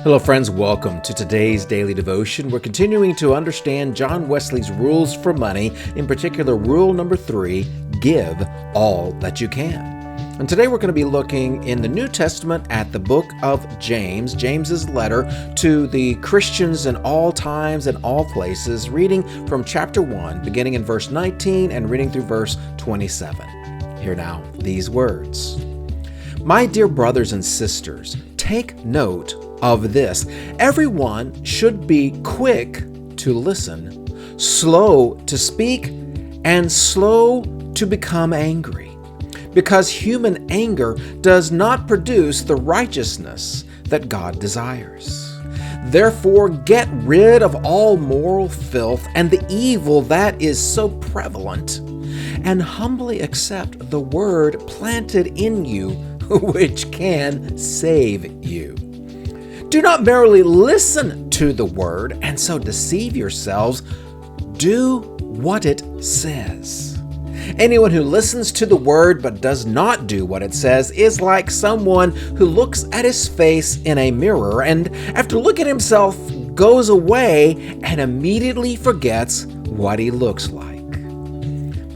Hello friends, welcome to today's daily devotion. We're continuing to understand John Wesley's rules for money, in particular rule number 3, give all that you can. And today we're going to be looking in the New Testament at the book of James, James's letter to the Christians in all times and all places, reading from chapter 1, beginning in verse 19 and reading through verse 27. Hear now these words. My dear brothers and sisters, take note of this. Everyone should be quick to listen, slow to speak, and slow to become angry, because human anger does not produce the righteousness that God desires. Therefore, get rid of all moral filth and the evil that is so prevalent, and humbly accept the word planted in you, which can save you. Do not merely listen to the word and so deceive yourselves. Do what it says. Anyone who listens to the word but does not do what it says is like someone who looks at his face in a mirror and after looking at himself goes away and immediately forgets what he looks like.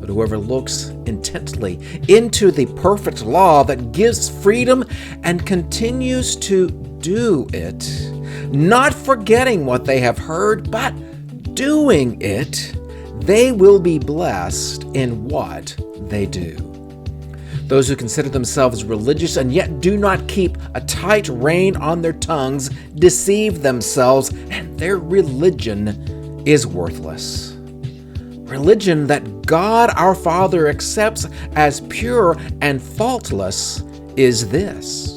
But whoever looks intently into the perfect law that gives freedom and continues to do it, not forgetting what they have heard, but doing it, they will be blessed in what they do. Those who consider themselves religious and yet do not keep a tight rein on their tongues deceive themselves, and their religion is worthless. Religion that God our Father accepts as pure and faultless is this: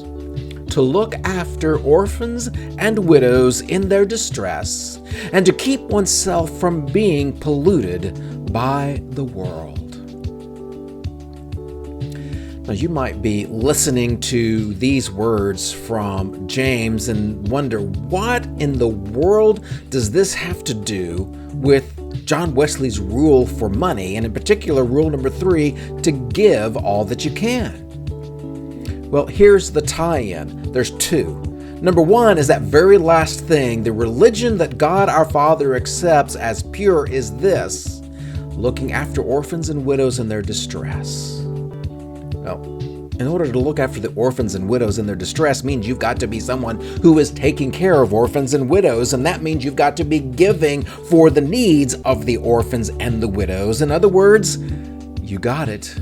to look after orphans and widows in their distress, and to keep oneself from being polluted by the world. Now, you might be listening to these words from James and wonder, what in the world does this have to do with John Wesley's rule for money, and in particular rule number 3, to give all that you can? Well, here's the tie-in. There's 2. Number 1 is that very last thing. The religion that God our Father accepts as pure is this: looking after orphans and widows in their distress. Well, in order to look after the orphans and widows in their distress means you've got to be someone who is taking care of orphans and widows, and that means you've got to be giving for the needs of the orphans and the widows. In other words, you got it.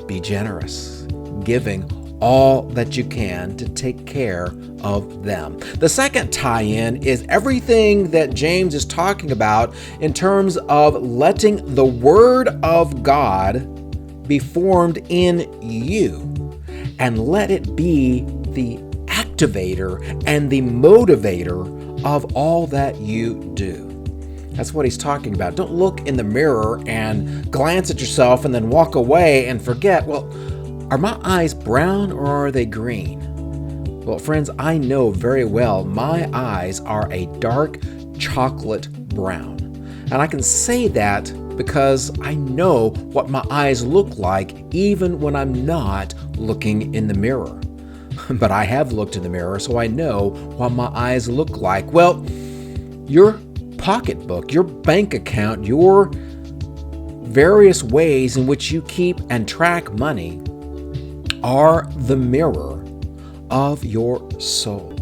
Be generous, giving all that you can to take care of them. The second tie-in is everything that James is talking about in terms of letting the Word of God be formed in you, and let it be the activator and the motivator of all that you do. That's what he's talking about. Don't look in the mirror and glance at yourself and then walk away and forget, well, are my eyes brown or are they green? Well, friends, I know very well my eyes are a dark chocolate brown. And I can say that because I know what my eyes look like even when I'm not looking in the mirror. But I have looked in the mirror, so I know what my eyes look like. Well, your pocketbook, your bank account, your various ways in which you keep and track money are the mirror of your soul.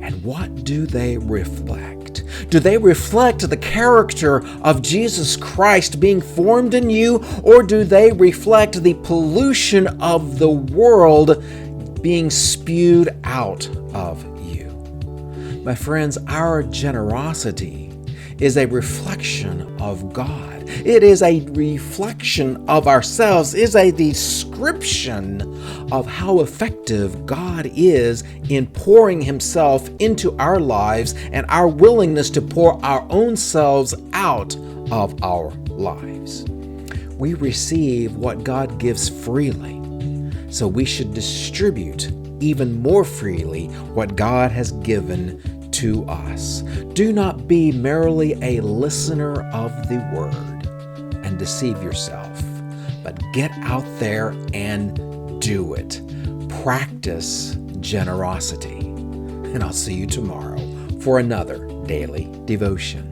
And what do they reflect? Do they reflect the character of Jesus Christ being formed in you, or do they reflect the pollution of the world being spewed out of you? My friends, our generosity is a reflection of God. It is a reflection of ourselves, is a description of how effective God is in pouring Himself into our lives and our willingness to pour our own selves out of our lives. We receive what God gives freely, so we should distribute even more freely what God has given to us. Do not be merely a listener of the word and deceive yourself, but get out there and do it. Practice generosity. and I'll see you tomorrow for another daily devotion.